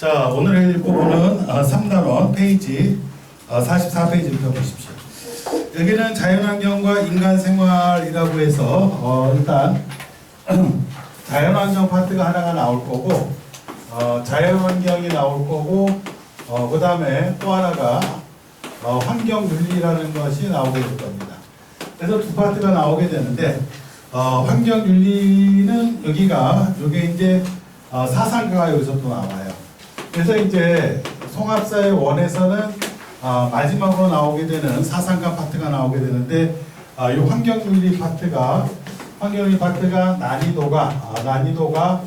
자, 오늘 읽어보는 3단원 페이지 44페이지를 펴보십시오. 여기는 자연환경과 인간생활이라고 해서 일단 자연환경 파트가 하나가 나올 거고 자연환경이 나올 거고 그 다음에 또 하나가 환경윤리라는 것이 나오게 될 겁니다. 그래서 두 파트가 나오게 되는데 환경윤리는 요게 이제 사상가가 여기서 또 나와요. 그래서 이제 송합사의 원에서는 마지막으로 나오게 되는 사상가 파트가 나오게 되는데 이 환경윤리 파트가 난이도가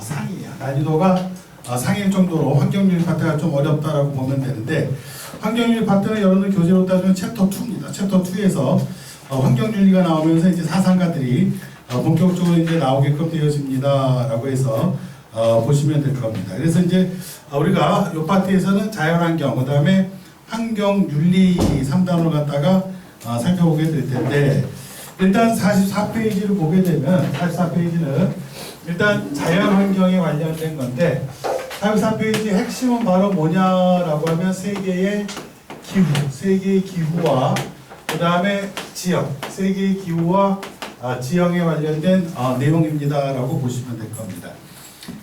상이야. 난이도가 상일 정도로 환경윤리 파트가 좀 어렵다라고 보면 되는데 환경윤리 파트는 여러분들 교재로 따지면 챕터 2입니다. 챕터 2에서 환경윤리가 나오면서 이제 사상가들이 본격적으로 이제 나오게끔 되어집니다라고 해서 보시면 될 겁니다. 그래서 이제 우리가 이 파트에서는 자연환경, 그 다음에 환경윤리 3단원을 갖다가 살펴보게 될 텐데 일단 44페이지를 보게 되면 44페이지는 일단 자연환경에 관련된 건데 44페이지 핵심은 바로 뭐냐라고 하면 세계의 기후와 그 다음에 지형, 세계의 기후와 지형에 관련된 내용입니다라고 보시면 될 겁니다.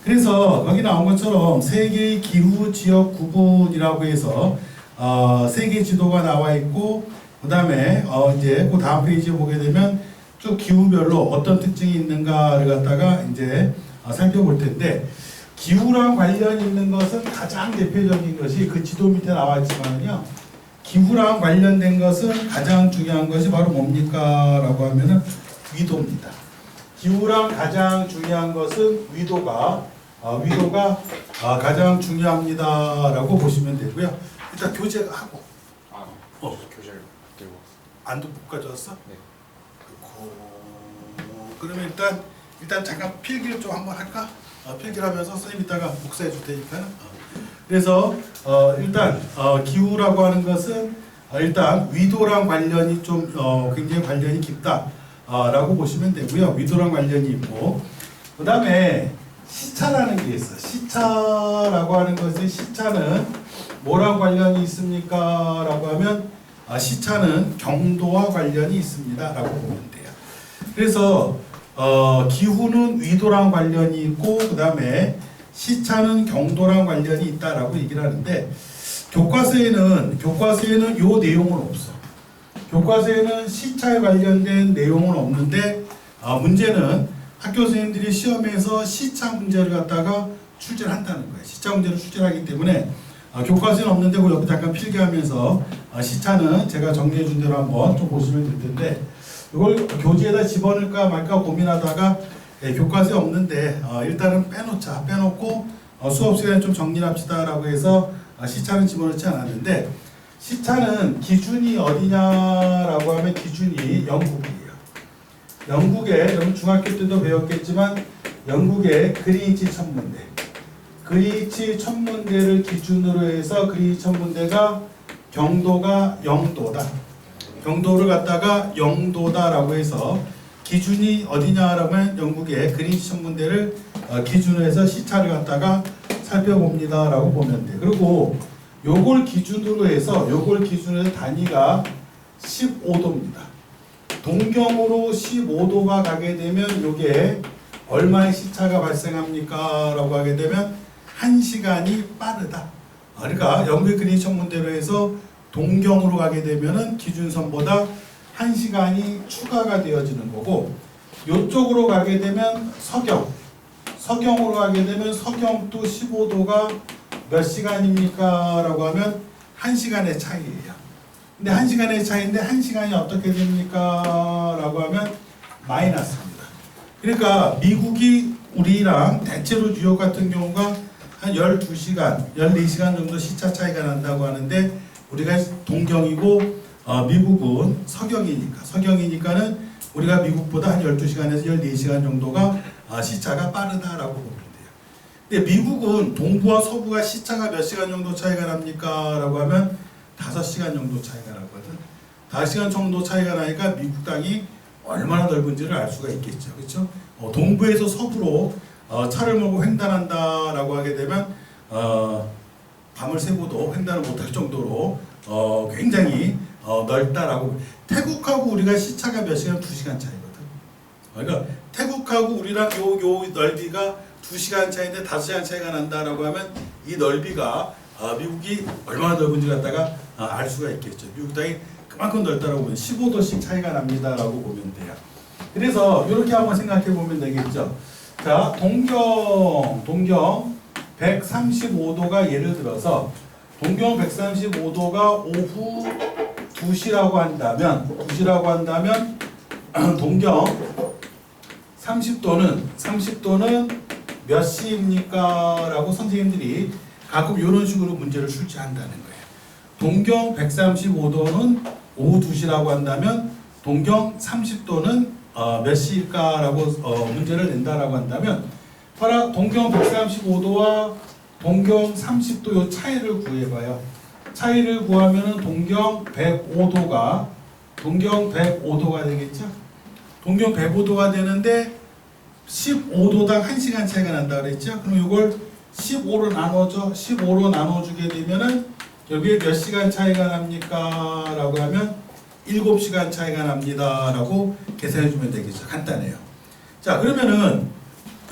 그래서 거기 나온 것처럼 세계의 기후 지역 구분이라고 해서 세계 지도가 나와 있고 그 다음에 이제 그 다음 페이지에 보게 되면 쭉 기후별로 어떤 특징이 있는가를 갖다가 이제 살펴볼 텐데 기후랑 관련 있는 것은 가장 대표적인 것이 그 지도 밑에 나와 있지만요. 기후랑 관련된 것은 가장 중요한 것이 바로 뭡니까? 라고 하면은 위도입니다. 기후랑 가장 중요한 것은 위도가 가장 중요합니다라고 보시면 되고요. 일단 교재하고 교재를 들고 안도 못 가져왔어? 네. 그러면 일단 잠깐 필기를 좀 한번 할까? 필기를 하면서 선생님 이따가 복사해 줄 테니까. 그래서 일단 기후라고 하는 것은 일단 위도랑 관련이 좀 굉장히 관련이 깊다라고 보시면 되고요. 위도랑 관련이 있고 그 다음에 시차라는 게 있어. 시차라고 하는 것은 시차는 뭐랑 관련이 있습니까? 라고 하면 시차는 경도와 관련이 있습니다. 라고 보면 돼요. 그래서 기후는 위도랑 관련이 있고 그 다음에 시차는 경도랑 관련이 있다라고 얘기를 하는데 교과서에는 요 내용은 없어. 교과서에는 시차에 관련된 내용은 없는데 문제는 학교 선생님들이 시험에서 시차 문제를 갖다가 출제를 한다는 거예요. 시차 문제를 출제하기 때문에 교과서에는 없는데 그 옆에 잠깐 필기하면서 시차는 제가 정리해 준 대로 한번 좀 보시면 될 텐데 이걸 교재에다 집어넣을까 말까 고민하다가 교과서에 없는데 일단은 빼놓고 수업 시간에 좀 정리를 합시다라고 해서 시차는 집어넣지 않았는데 시차는 기준이 어디냐라고 하면 기준이 영국이에요. 영국에 여러분 중학교 때도 배웠겠지만 영국의 그린위치 천문대를 기준으로 해서 그린위치 천문대가 경도가 0도다. 경도를 갖다가 0도다라고 해서 기준이 어디냐라고 하면 영국의 그린위치 천문대를 기준으로 해서 시차를 갖다가 살펴봅니다라고 보면 돼. 그리고 요걸 기준으로 해서 단위가 15도입니다. 동경으로 15도가 가게 되면 요게 얼마의 시차가 발생합니까? 라고 하게 되면 1시간이 빠르다. 그러니까 영국의 그린위치 천문대로 해서 동경으로 가게 되면은 기준선보다 1시간이 추가가 되어지는 거고 요쪽으로 가게 되면 서경으로 가게 되면 서경도 15도가 몇 시간입니까? 라고 하면 1시간의 차이예요. 근데 1시간의 차이인데 1시간이 어떻게 됩니까? 라고 하면 마이너스입니다. 그러니까 미국이 우리랑 대체로 뉴욕 같은 경우가 한 12시간, 14시간 정도 시차 차이가 난다고 하는데 우리가 동경이고 미국은 서경이니까는 우리가 미국보다 한 12시간에서 14시간 정도가 시차가 빠르다라고 보면 돼요. 근데 미국은 동부와 서부가 시차가 몇 시간 정도 차이가 납니까? 라고 하면 5시간 정도 차이가 나거든. 5시간 정도 차이가 나니까 미국 땅이 얼마나 넓은지를 알 수가 있겠죠. 그렇죠? 동부에서 서부로 차를 몰고 횡단한다라고 하게 되면 밤을 새고도 횡단을 못할 정도로 굉장히 넓다라고. 태국하고 우리가 시차가 몇 시간? 2시간 차이거든. 그러니까 태국하고 우리랑 요 넓이가 2시간 차이인데 5시간 차이가 난다라고 하면 이 넓이가 미국이 얼마나 넓은지 갖다가 알 수가 있겠죠. 미국 땅이 그만큼 넓다라고 보면 15도씩 차이가 납니다라고 보면 돼요. 그래서 이렇게 한번 생각해 보면 되겠죠. 자, 동경 135도가 예를 들어서 동경 135도가 오후 2시라고 한다면 동경 30도는 몇 시입니까? 라고 선생님들이 가끔 이런 식으로 문제를 출제한다는 거예요. 동경 135도는 오후 2시라고 한다면 동경 30도는 몇 시일까? 라고 문제를 낸다라고 한다면 봐라, 동경 135도와 동경 30도 요 차이를 구해봐요. 차이를 구하면은 동경 105도가 되겠죠? 동경 105도가 되는데 15도당 1시간 차이가 난다 그랬죠? 그럼 이걸 15로 나눠줘. 15로 나눠주게 되면은 여기에 몇 시간 차이가 납니까? 라고 하면 7시간 차이가 납니다. 라고 계산해 주면 되겠죠. 간단해요. 자, 그러면은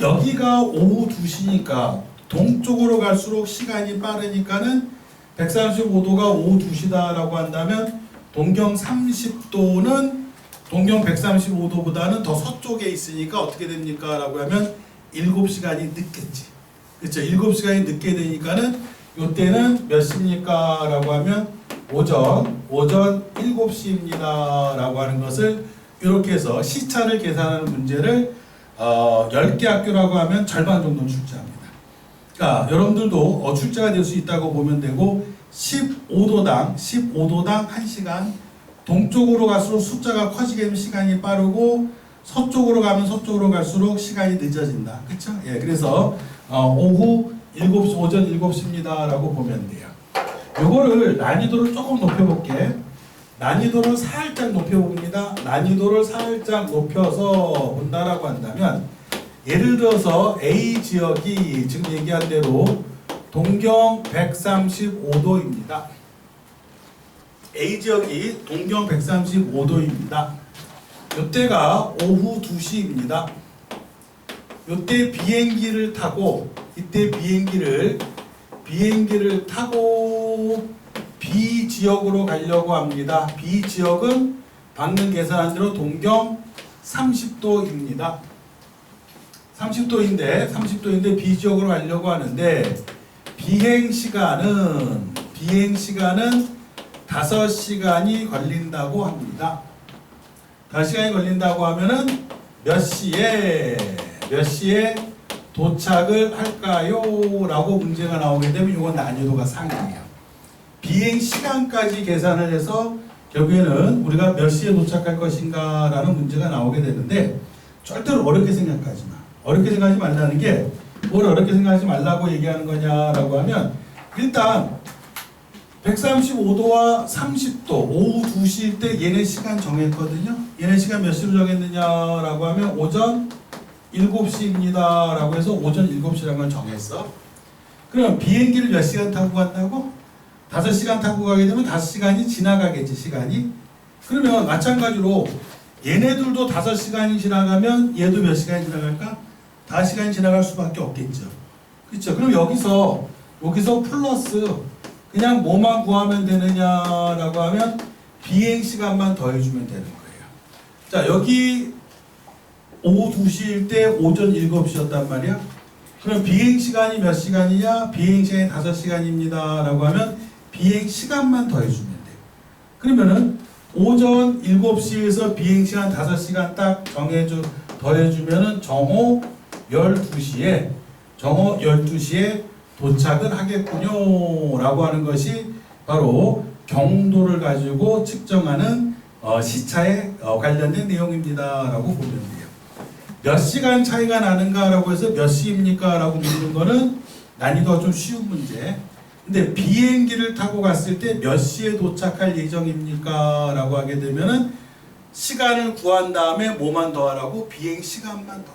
여기가 오후 2시니까 동쪽으로 갈수록 시간이 빠르니까는 135도가 오후 2시다라고 한다면 동경 30도는 동경 135도보다는 더 서쪽에 있으니까 어떻게 됩니까? 라고 하면 7시간이 늦겠지. 그렇죠? 7시간이 늦게 되니까는 이때는 몇 시입니까? 라고 하면 오전 7시입니다. 라고 하는 것을 이렇게 해서 시차를 계산하는 문제를 10개 학교라고 하면 절반 정도는 출제합니다. 그러니까 여러분들도 출제가 될 수 있다고 보면 되고 15도당 1시간 동쪽으로 갈수록 숫자가 커지게 되면 시간이 빠르고 서쪽으로 가면 서쪽으로 갈수록 시간이 늦어진다. 그렇죠? 예, 그래서 오후 7시, 오전 7시입니다. 라고 보면 돼요. 요거를 난이도를 조금 높여볼게. 난이도를 살짝 높여봅니다. 난이도를 살짝 높여서 본다라고 한다면 예를 들어서 A 지역이 지금 얘기한 대로 동경 135도입니다. A 지역이 동경 135도입니다. 이때가 오후 2시입니다. 이때 비행기를 타고 비행기를 타고 B 지역으로 가려고 합니다. B 지역은 방금 계산한 대로 동경 30도입니다. 30도인데 B 지역으로 가려고 하는데 비행 시간은 5시간이 걸린다고 합니다. 5시간이 걸린다고 하면은 몇 시에 도착을 할까요? 라고 문제가 나오게 되면 이건 난이도가 상이에요. 비행 시간까지 계산을 해서 결국에는 우리가 몇 시에 도착할 것인가 라는 문제가 나오게 되는데 절대로 어렵게 생각하지 마. 어렵게 생각하지 말라는 게 뭘 어렵게 생각하지 말라고 얘기하는 거냐라고 하면 일단 135도와 30도 오후 2시일 때 얘네 시간 정했거든요. 얘네 시간 몇 시로 정했느냐라고 하면 오전 7시입니다. 라고 해서 오전 7시라는 걸 정했어. 그럼 비행기를 몇 시간 타고 간다고? 5시간 타고 가게 되면 5시간이 지나가겠지, 시간이. 그러면 마찬가지로 얘네들도 5시간이 지나가면 얘도 몇 시간이 지나갈까? 5시간이 지나갈 수밖에 없겠죠. 그렇죠? 그럼 여기서 플러스 그냥 뭐만 구하면 되느냐라고 하면 비행 시간만 더해주면 되는 거예요. 자, 여기 오후 2시일 때 오전 7시였단 말이야. 그럼 비행 시간이 몇 시간이냐? 비행 시간이 5시간입니다. 라고 하면 비행 시간만 더해주면 돼요. 그러면은 오전 7시에서 비행 시간 5시간 딱 더해주면은 정오 12시에 도착을 하겠군요. 라고 하는 것이 바로 경도를 가지고 측정하는 시차에 관련된 내용입니다. 라고 보면 돼요. 몇 시간 차이가 나는가 라고 해서 몇 시입니까? 라고 묻는 거는 난이도가 좀 쉬운 문제. 근데 비행기를 타고 갔을 때 몇 시에 도착할 예정입니까? 라고 하게 되면은 시간을 구한 다음에 뭐만 더하라고? 비행 시간만 더하라.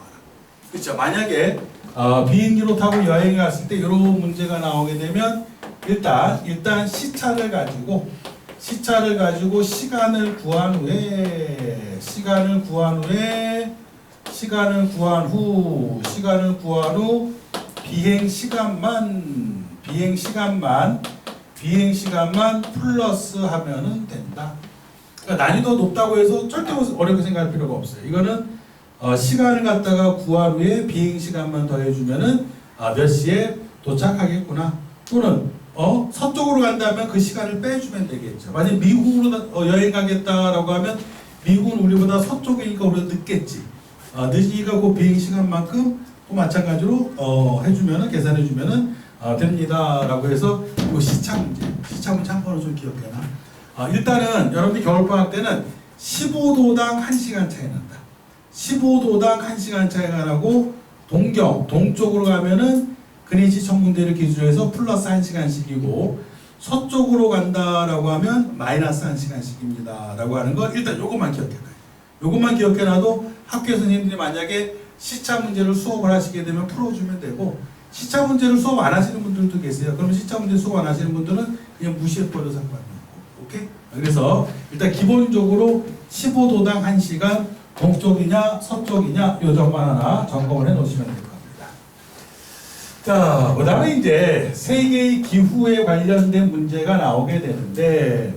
그렇죠? 만약에 비행기로 타고 여행에 갔을 때 이런 문제가 나오게 되면 일단 시차를 가지고 시간을 구한 후 비행 시간만 플러스 하면은 된다. 그러니까 난이도 높다고 해서 절대 어렵게 생각할 필요가 없어요. 이거는 시간을 갖다가 구한 후에 비행 시간만 더해주면은 몇 시에 도착하겠구나. 또는 서쪽으로 간다면 그 시간을 빼주면 되겠죠. 만약 미국으로 여행 가겠다라고 하면 미국은 우리보다 서쪽이니까 우리가 늦겠지. 늦으니까 그 비행 시간만큼 또 마찬가지로 해주면은 계산해주면은 됩니다라고 해서 이 시차 문제 한 번은 좀 기억해놔. 일단은 여러분들 겨울방학 때는 15도당 1시간 차이 난다. 15도당 1시간 차이가 나고 동쪽으로 가면은 그린치 천문대를 기준으로 해서 플러스 1시간씩이고 서쪽으로 간다라고 하면 마이너스 1시간씩입니다. 라고 하는 거 일단 요것만 기억해놔요. 요것만 기억해놔도 학교 선생님들이 만약에 시차 문제를 수업을 하시게 되면 풀어주면 되고 시차 문제를 수업 안 하시는 분들도 계세요. 그러면 시차 문제 수업 안 하시는 분들은 그냥 무시해버려도 상관없고. 오케이? 그래서 일단 기본적으로 15도당 1시간 동쪽이냐 서쪽이냐 요 점만 하나 점검을 해 놓으시면 될 겁니다. 자, 그 다음에 이제 세계의 기후에 관련된 문제가 나오게 되는데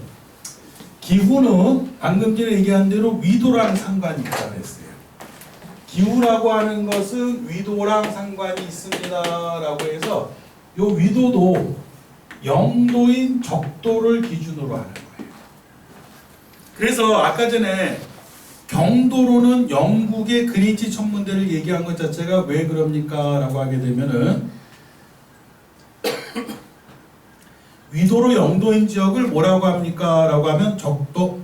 기후는 방금 전에 얘기한 대로 위도랑 상관이 있다고 했어요. 기후라고 하는 것은 위도랑 상관이 있습니다 라고 해서 요 위도도 영도인 적도를 기준으로 하는 거예요. 그래서 아까 전에 경도로는 영국의 그린치 천문대를 얘기한 것 자체가 왜 그럽니까? 라고 하게 되면은 위도로 영도인 지역을 뭐라고 합니까? 라고 하면 적도.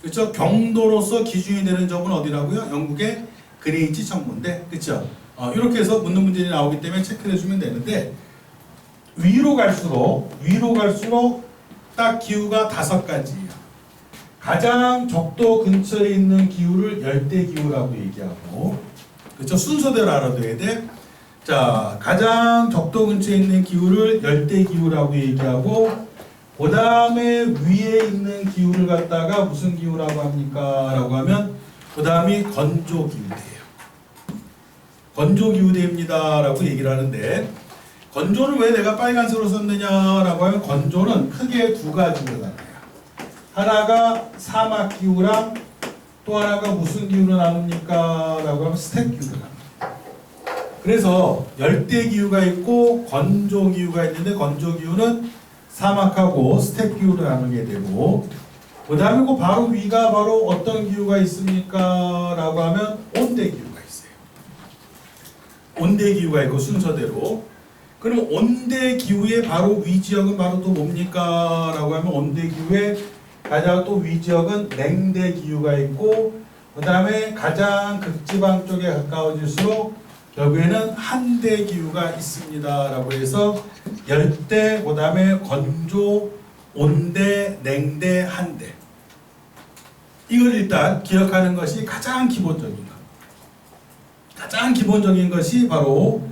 그렇죠? 경도로서 기준이 되는 점은 어디라고요? 영국의 그린치 천문대. 그렇죠? 이렇게 해서 묻는 문제들이 나오기 때문에 체크를 해주면 되는데 위로 갈수록 딱 기후가 5가지예요. 가장 적도 근처에 있는 기후를 열대 기후라고 얘기하고, 그렇죠? 순서대로 알아둬야 돼. 자, 가장 적도 근처에 있는 기후를 열대 기후라고 얘기하고, 그 다음에 위에 있는 기후를 갖다가 무슨 기후라고 합니까? 라고 하면 그 다음이 건조 기후대예요. 건조 기후대입니다 라고 얘기를 하는데, 건조는 왜 내가 빨간색으로 썼느냐라고 하면 건조는 크게 2가지로 나눠요. 하나가 사막 기후랑 또 하나가 무슨 기후로 나눕니까? 라고 하면 스텝 기후로 나눕니다. 그래서 열대 기후가 있고 건조 기후가 있는데 건조 기후는 사막하고 스텝 기후로 나누게 되고 그 다음에 그 바로 위가 바로 어떤 기후가 있습니까? 라고 하면 온대 기후가 있어요. 온대 기후가 있고 순서대로 그럼 온대 기후의 바로 위 지역은 바로 또 뭡니까? 라고 하면 온대 기후의 가장 또 위 지역은 냉대 기후가 있고 그 다음에 가장 극지방 쪽에 가까워질수록 결국에는 한대 기후가 있습니다 라고 해서 열대, 그 다음에 건조, 온대, 냉대, 한대 이걸 일단 기억하는 것이 가장 기본적인 것. 가장 기본적인 것이 바로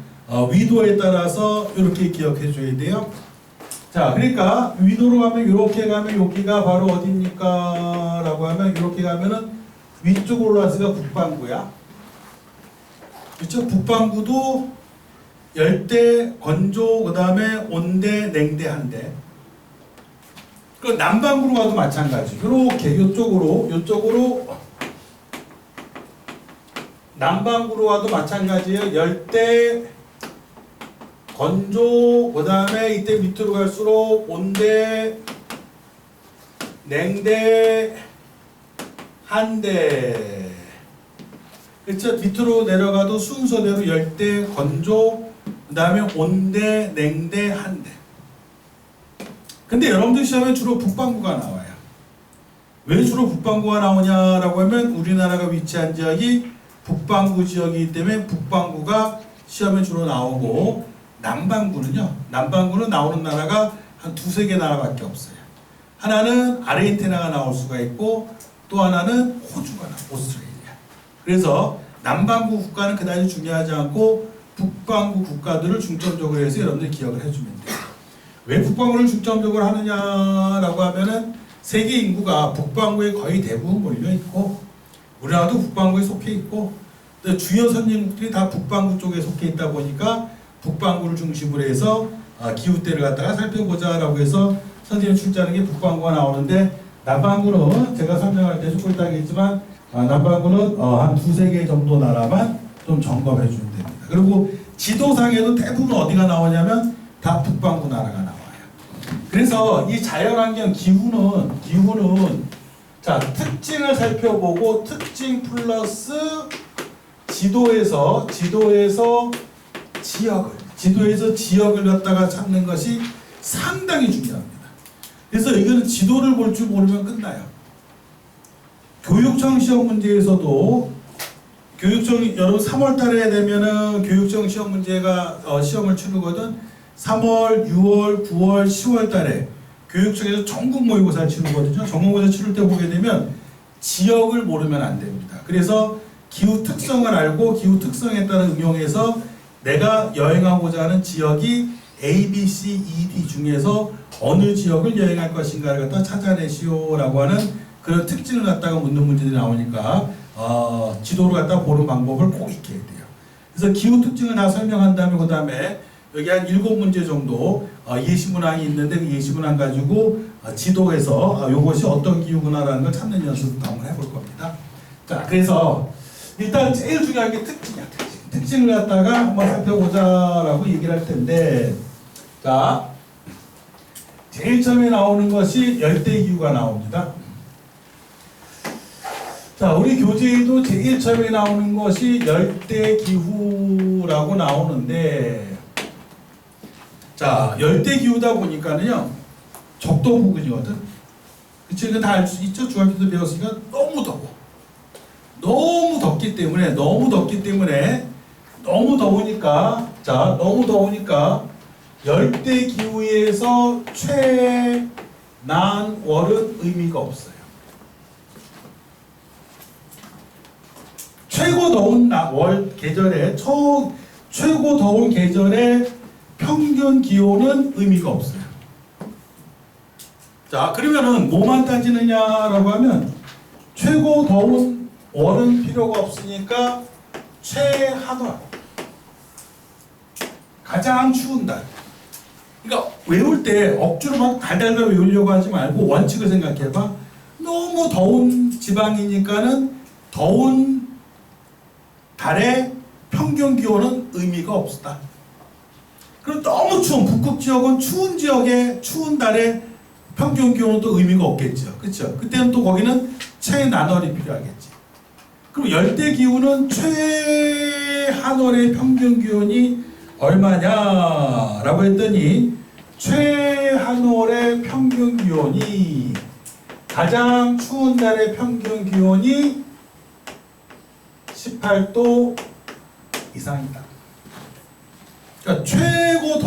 위도에 따라서 이렇게 기억해 줘야 돼요. 자, 그러니까 위도로 가면 이렇게 가면 여기가 바로 어디입니까? 라고 하면 이렇게 가면은 위쪽으로 올라가서가 북반구야. 그렇죠? 북반구도 열대, 건조, 그 다음에 온대, 냉대, 한대. 그 남반구로 가도 마찬가지. 이렇게 요쪽으로 남반구로 가도 마찬가지예요. 열대, 건조, 그 다음에 이때 밑으로 갈수록 온대, 냉대, 한대. 그쵸? 밑으로 내려가도 순서대로 열대, 건조, 그 다음에 온대, 냉대, 한대. 근데 여러분들 시험에 주로 북반구가 나와요. 왜 주로 북반구가 나오냐라고 하면 우리나라가 위치한 지역이 북반구 지역이기 때문에 북반구가 시험에 주로 나오고 남반구는 나오는 나라가 한 2-3개 나라밖에 없어요. 하나는 아르헨티나가 나올 수가 있고 또 하나는 호주가 나와요. 오스트레일리아. 그래서 남반구 국가는 그다지 중요하지 않고 북반구 국가들을 중점적으로 해서 여러분들이 기억을 해주면 돼요. 왜 북반구를 중점적으로 하느냐라고 하면은 세계 인구가 북반구에 거의 대부분 몰려 있고 우리나라도 북반구에 속해 있고 주요 선진국들이 다 북반구 쪽에 속해 있다 보니까 북반구를 중심으로 해서 기후대를 갖다가 살펴보자라고 해서 선생님 출제하는 게 북반구가 나오는데 남반구는 제가 설명할 때 조금 이따 하겠지만 남반구는 한 두세 개 정도 나라만 좀 점검해 주면 됩니다. 그리고 지도상에도 대부분 어디가 나오냐면 다 북반구 나라가 나와요. 그래서 이 자연환경 기후는 자 특징을 살펴보고 특징 플러스 지도에서 지역을 갖다가 찾는 것이 상당히 중요합니다. 그래서 이거는 지도를 볼 줄 모르면 끝나요. 교육청 시험 문제에서도 여러분 3월 달에 되면은 교육청 시험 문제가 시험을 치르거든. 3월, 6월, 9월, 10월 달에 교육청에서 전국 모의고사를 치르거든요. 전국 모의고사 치를 때 보게 되면 지역을 모르면 안 됩니다. 그래서 기후 특성을 알고 기후 특성에 따라 응용해서 내가 여행하고자 하는 지역이 A, B, C, E, D 중에서 어느 지역을 여행할 것인가를 갖다 찾아내시오라고 하는 그런 특징을 갖다가 묻는 문제들이 나오니까 지도를 갖다 보는 방법을 꼭 익혀야 돼요. 그래서 기후 특징을 다 설명한 다음에 그 다음에 여기 한 7문제 정도 예시문항이 있는데 그 예시문항 가지고 지도에서 이것이 어떤 기후구나라는 걸 찾는 연습도 한번 해볼 겁니다. 자, 그래서 일단 제일 중요한 게 특징이야. 특징을 갖다가 한번 살펴보자라고 얘기를 할 텐데, 자, 제일 처음에 나오는 것이 열대기후가 나옵니다. 자, 우리 교재에도 제일 처음에 나오는 것이 열대기후라고 나오는데, 자, 열대기후다 보니까는요, 적도 부근이거든. 그치? 이거 다 알 수 있죠? 중학교 때 배웠으니까 너무 더워. 너무 더우니까 열대기후에서 최난월은 의미가 없어요. 최고 더운 계절의 평균 기온은 의미가 없어요. 자, 그러면은 뭐만 따지느냐라고 하면 최고 더운 월은 필요가 없으니까 최한월, 가장 추운 달. 그러니까 외울 때 억지로 막 달달달 외우려고 하지 말고 원칙을 생각해봐. 너무 더운 지방이니까는 더운 달의 평균 기온은 의미가 없다. 그럼 너무 추운 북극 지역은 추운 지역의 추운 달의 평균 기온은 또 의미가 없겠죠. 그렇죠? 그때는 또 거기는 최난월이 필요하겠지. 그럼 열대 기후는 최한월의 평균 기온이 얼마냐라고 했더니 최한월의 평균 기온이 가장 추운 달의 평균 기온이 18도 이상이다. 그러니까 최고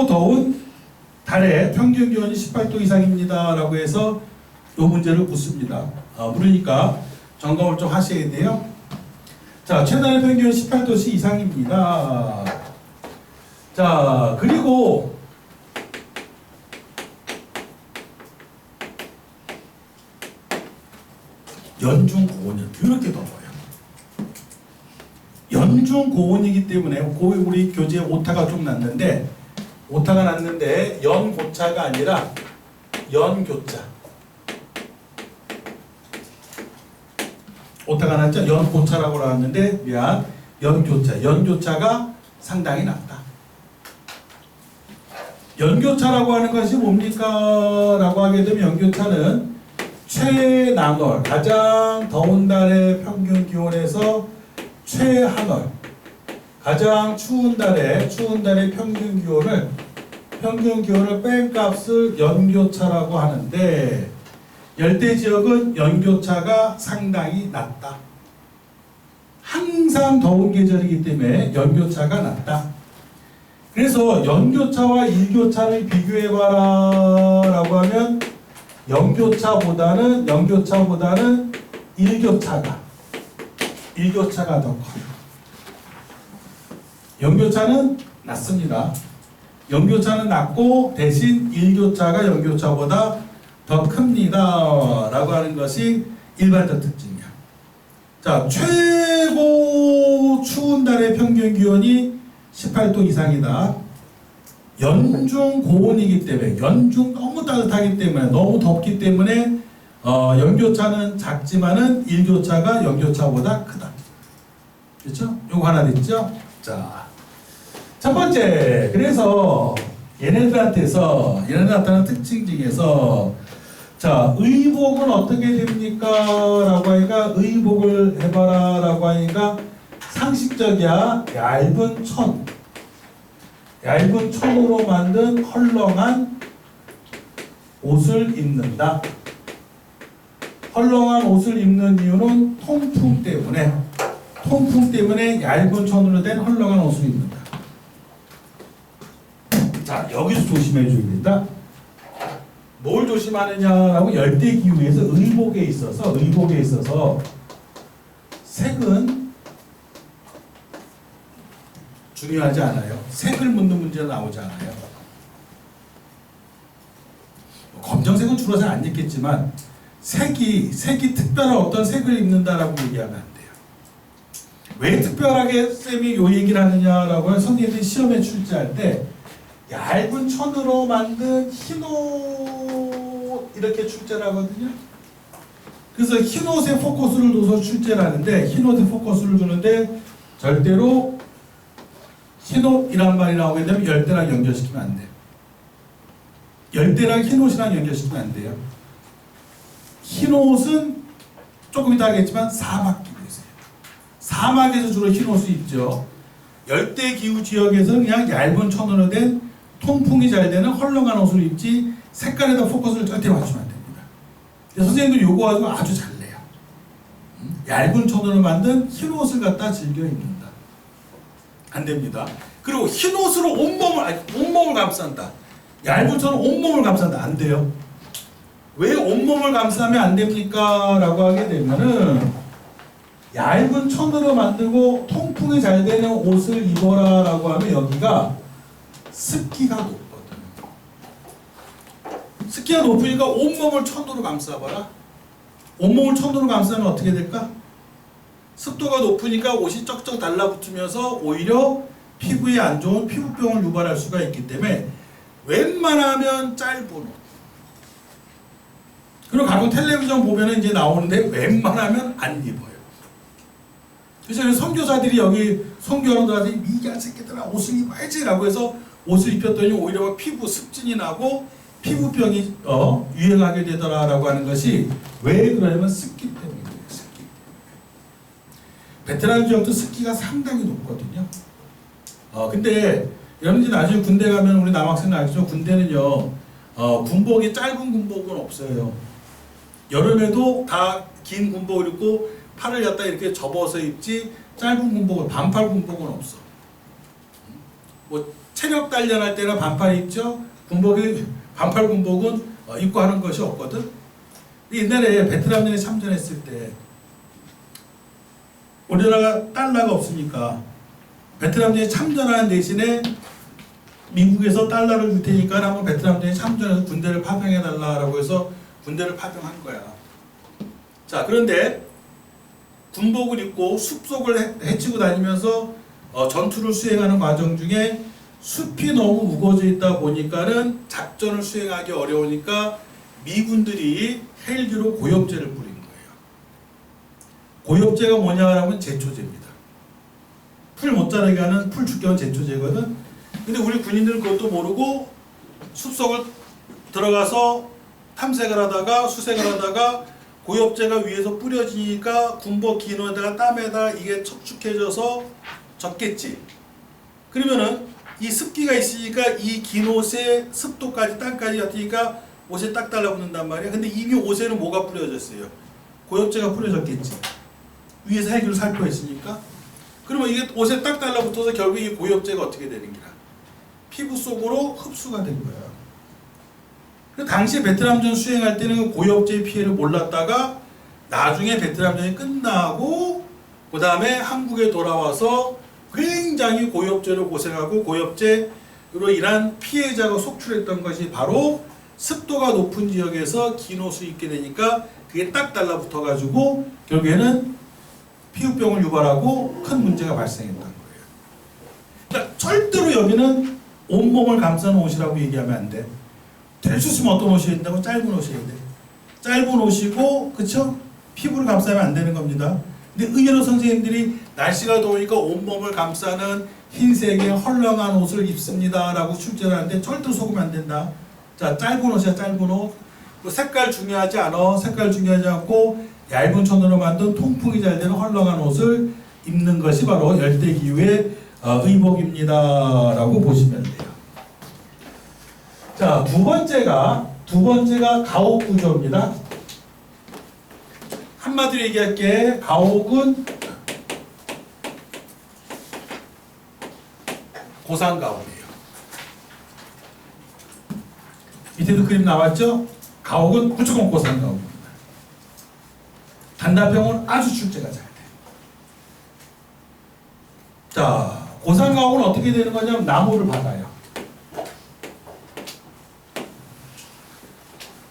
더운 달의 평균 기온이 18도 이상입니다 라고 해서 이 문제를 묻습니다. 물으니까 점검을 좀 하셔야 돼요. 자, 최단의 평균 18도씨 이상입니다. 자, 그리고 연중 고온이 이렇게 더워요. 연중 고온이기 때문에 우리 교재에 오타가 좀 났는데 연고차가 아니라 연교차. 오타가 났죠? 연고차라고 나왔는데 미안, 연교차가 상당히 낮다. 연교차라고 하는 것이 뭡니까? 라고 하게 되면 연교차는 최난월, 가장 더운 달의 평균 기온에서 최한월, 가장 추운 달의 평균 기온을 뺀 값을 연교차라고 하는데 열대 지역은 연교차가 상당히 낮다. 항상 더운 계절이기 때문에 연교차가 낮다. 그래서 연교차와 일교차를 비교해봐라 라고 하면 연교차보다는 일교차가 더 커요. 연교차는 낮습니다. 연교차는 낮고 대신 일교차가 연교차보다 더 큽니다 라고 하는 것이 일반적 특징이야. 자, 최고 추운 달의 평균 기온이 18도 이상이다. 연중 고온이기 때문에, 연중 너무 따뜻하기 때문에, 너무 덥기 때문에 연교차는 작지만은 일교차가 연교차보다 크다. 그렇죠? 요거 하나 됐죠? 자, 첫 번째, 그래서 얘네들한테 나타나는 특징 중에서 자, 의복은 어떻게 됩니까? 라고 하니까 의복을 해봐라 라고 하니까 상식적이야. 얇은 천으로 만든 헐렁한 옷을 입는다. 헐렁한 옷을 입는 이유는 통풍 때문에 얇은 천으로 된 헐렁한 옷을 입는다. 자, 여기서 조심해 줘야 된다. 뭘 조심하느냐라고 열대 기후에서 의복에 있어서 색은 중요하지 않아요. 색을 묻는 문제는 나오지 않아요. 검정색은 주로 잘 안 입겠지만 색이 특별한 어떤 색을 입는다라고 얘기하면 안 돼요. 왜 특별하게 쌤이 요 얘기를 하느냐라고 하면 선생님들이 시험에 출제할 때 얇은 천으로 만든 흰옷 이렇게 출제를 하거든요. 그래서 흰옷에 포커스를 둬서 출제를 하는데 흰옷에 포커스를 두는데 절대로 흰옷이란 말이 나오게 되면 열대랑 연결시키면 안 돼요. 열대랑 흰옷이랑 연결시키면 안 돼요. 흰옷은 조금 이따 하겠지만 사막기후에서요. 사막에서 주로 흰옷을 입죠. 열대기후 지역에서는 그냥 얇은 천으로 된 통풍이 잘 되는 헐렁한 옷을 입지 색깔에다 포커스를 절대 맞추면 안 됩니다. 선생님들 요거 가지고 아주 잘 내요. 얇은 천으로 만든 흰옷을 갖다 즐겨 입는다. 안 됩니다. 그리고 흰옷으로 온몸을 감싼다. 얇은 천은 온몸을 감싼다. 안 돼요. 왜 온몸을 감싸면 안 됩니까? 라고 하게 되면은 얇은 천으로 만들고 통풍이 잘 되는 옷을 입어라 라고 하면 여기가 습기가 높거든. 습기가 높으니까 온몸을 천으로 감싸봐라. 온몸을 천으로 감싸면 어떻게 될까? 습도가 높으니까 옷이 쩍쩍 달라붙으면서 오히려 피부에 안 좋은 피부병을 유발할 수가 있기 때문에 웬만하면 짧은 옷. 그리고 가끔 텔레비전 보면은 이제 나오는데 웬만하면 안 입어요. 그래서 선교사들이 여기 선교하는 들한테 미개한 새끼들아 옷을 입어야지 라고 해서 옷을 입혔더니 오히려 피부 습진이 나고 피부병이 유행하게 되더라 라고 하는 것이 왜 그러냐면 습기 때문이에요. 습기. 베트남 지역도 습기가 상당히 높거든요. 근데 여러분들이 나중에 군대 가면 우리 남학생은 알겠지만 군대는요 군복이 짧은 군복은 없어요. 여름에도 다 긴 군복을 입고 팔을 갖다 이렇게 접어서 입지 짧은 군복은 반팔 군복은 없어. 뭐 체력 단련할 때는 반팔 입죠. 반팔 군복은 입고 하는 것이 없거든. 옛날에 베트남전에 참전했을 때 우리나라가 달러가 없으니까 베트남전에 참전하는 대신에 미국에서 달러를 줄 테니까 한번 베트남전에 참전해서 군대를 파병해달라고 해서 군대를 파병한 거야. 자, 그런데 군복을 입고 숲속을 헤치고 다니면서 전투를 수행하는 과정 중에 숲이 너무 우거져 있다 보니까는 작전을 수행하기 어려우니까 미군들이 헬기로 고엽제를 뿌린 거예요. 고엽제가 뭐냐라면 제초제입니다. 풀 못 자라게 하는 풀 죽게 제초제거든. 근데 우리 군인들은 그것도 모르고 숲속을 들어가서 탐색을 하다가 수색을 하다가 고엽제가 위에서 뿌려지니까 군복 긴 옷에다가 땀에다 이게 척축해져서 젖겠지. 그러면은 이 습기가 있으니까 이 긴 옷에 습도까지 땀까지 같으니까 옷에 딱 달라붙는단 말이야. 근데 이미 옷에는 뭐가 뿌려졌어요? 고엽제가 뿌려졌겠지. 위에서 헬기를 살포했으니까. 그러면 이게 옷에 딱 달라붙어서 결국 이 고엽제가 어떻게 되는 거야? 피부 속으로 흡수가 된 거야. 당시 베트남전 수행할 때는 고엽제의 피해를 몰랐다가 나중에 베트남전이 끝나고 그 다음에 한국에 돌아와서 굉장히 현장이 고엽제로 고생하고 고엽제로 인한 피해자가 속출했던 것이 바로 습도가 높은 지역에서 기노수 있게 되니까 그게 딱 달라붙어 가지고 결국에는 피부병을 유발하고 큰 문제가 발생했던 거예요. 그러니까 절대로 여기는 온몸을 감싸는 옷이라고 얘기하면 안 돼. 될 수 있으면 어떤 옷이 된다고? 짧은 옷이어야 돼. 짧은 옷이고, 그쵸? 피부를 감싸면 안 되는 겁니다. 근데 의외로 선생님들이 날씨가 더우니까 온몸을 감싸는 흰색의 헐렁한 옷을 입습니다 라고 출제를 하는데 절대로 속으면 안 된다. 자, 짧은 옷이야, 짧은 옷. 색깔 중요하지 않아. 색깔 중요하지 않고 얇은 천으로 만든 통풍이 잘 되는 헐렁한 옷을 입는 것이 바로 열대기후의 의복입니다 라고 보시면 돼요. 자, 두 번째가 가옥 구조입니다. 한마디로 얘기할게. 가옥은 고산가옥이에요. 밑에도 그림 나왔죠? 가옥은 무조건 고산가옥입니다. 단답형은 아주 출제가 잘 돼요. 자, 고산가옥은 어떻게 되는 거냐면 나무를 박아요.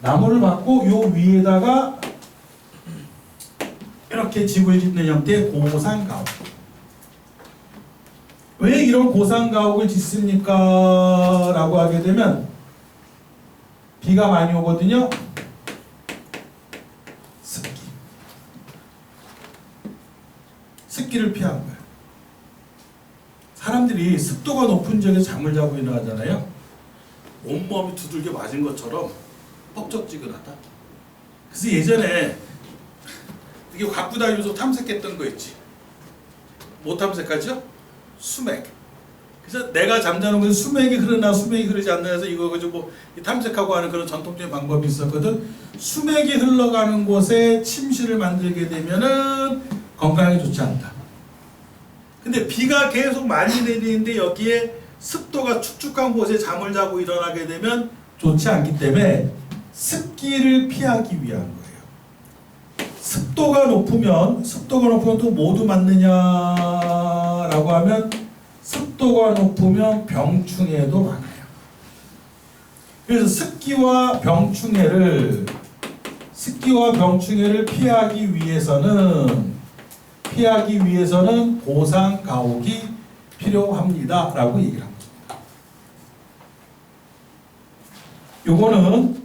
나무를 박고 요 위에다가 이렇게 집을 짓는 형태의 고산가옥. 왜 이런 고산가옥을 짓습니까? 라고 하게 되면 비가 많이 오거든요. 습기를 피한 거예요. 사람들이 습도가 높은 지역에서 잠을 자고 일어나잖아요. 온몸이 두들겨 맞은 것처럼 뻑적지근하다. 그래서 예전에 이게 갖고 다니면서 탐색했던 거 있지. 뭐 탐색하죠? 수맥. 그래서 내가 잠자는 곳에 수맥이 흐르나 수맥이 흐르지 않나 해서 이거 가지고 뭐 탐색하고 하는 그런 전통적인 방법이 있었거든. 수맥이 흘러가는 곳에 침실을 만들게 되면은 건강에 좋지 않다. 근데 비가 계속 많이 내리는데 여기에 습도가 축축한 곳에 잠을 자고 일어나게 되면 좋지 않기 때문에 습기를 피하기 위한 거예요. 습도가 높으면 또 모두 맞느냐라고 하면 습도가 높으면 병충해도 많아요. 그래서 습기와 병충해를 피하기 위해서는 고산가옥이 필요합니다라고 얘기를 합니다. 요거는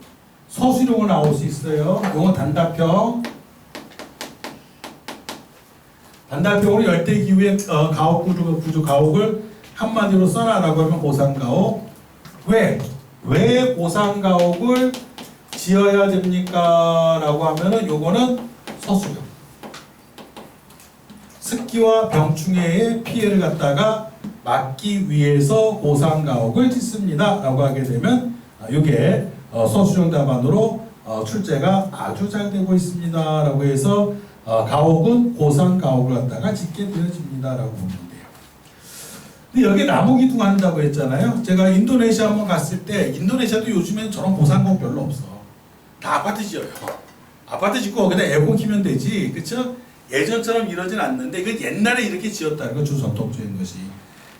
서술형으로 나올 수 있어요. 요건 단답형으로 열대기후의 가옥 구조 가옥을 한마디로 써라라고 하면 고산가옥. 왜 고산가옥을 지어야 됩니까? 라고 하면은 요거는 서술형. 습기와 병충해의 피해를 갖다가 막기 위해서 고산가옥을 짓습니다 라고 하게 되면 요게 서술형 답안으로 출제가 아주 잘 되고 있습니다 라고 해서 가옥은 고산가옥을 갖다가 짓게 되어집니다 라고 보면 돼요. 근데 여기 나무 기둥 한다고 했잖아요. 제가 인도네시아 한번 갔을 때 인도네시아도 요즘엔 저런 고산가옥 별로 없어. 다 아파트 지어요. 아파트 짓고 거기다 에어컨 키면 되지. 그쵸? 예전처럼 이러진 않는데 그 옛날에 이렇게 지었다는 거 주 전통적인 것이.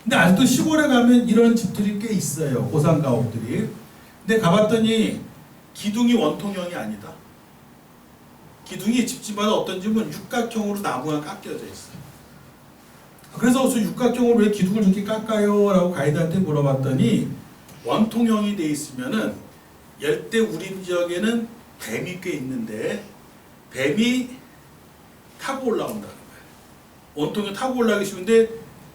근데 아직도 시골에 가면 이런 집들이 꽤 있어요. 고산가옥들이. 근데 가봤더니 기둥이 원통형이 아니다. 기둥이 집집마다 어떤 집은 육각형으로 나무가 깎여져 있어요. 그래서 저 육각형으로 왜 기둥을 저렇게 깎아요? 라고 가이드한테 물어봤더니 원통형이 돼 있으면은 열대 우림 지역에는 뱀이 꽤 있는데 뱀이 타고 올라온다는 거예요. 원통형 타고 올라가기 쉬운데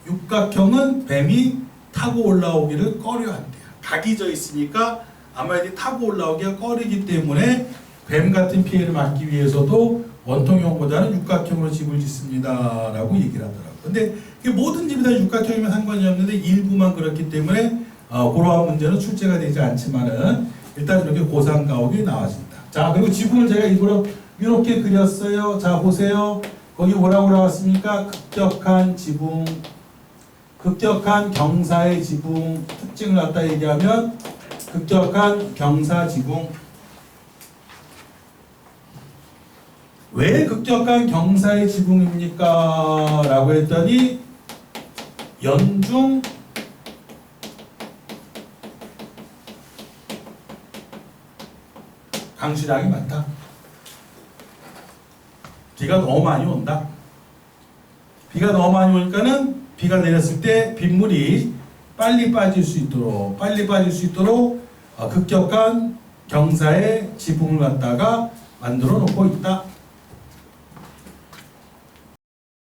육각형은 뱀이 타고 올라오기를 꺼려한대요. 각이 져 있으니까 아마 이제 타고 올라오기가 꺼리기 때문에 뱀 같은 피해를 막기 위해서도 원통형보다는 육각형으로 집을 짓습니다 라고 얘기를 하더라고요. 근데 모든 집이 다 육각형이면 상관이 없는데 일부만 그렇기 때문에 그러한 문제는 출제가 되지 않지만은 일단 이렇게 고산가옥이 나와진다. 자, 그리고 지붕을 제가 일부러 이렇게 그렸어요. 자, 보세요. 거기 뭐라고 나왔습니까? 급격한 지붕, 급격한 경사의 지붕 특징을 갖다 얘기하면 급격한 경사 지붕. 왜 급격한 경사의 지붕입니까? 라고 했더니 연중 강수량이 많다. 비가 너무 많이 온다. 비가 너무 많이 오니까는 비가 내렸을 때 빗물이 빨리 빠질 수 있도록 급격한 경사의 지붕을 갖다가 만들어 놓고 있다.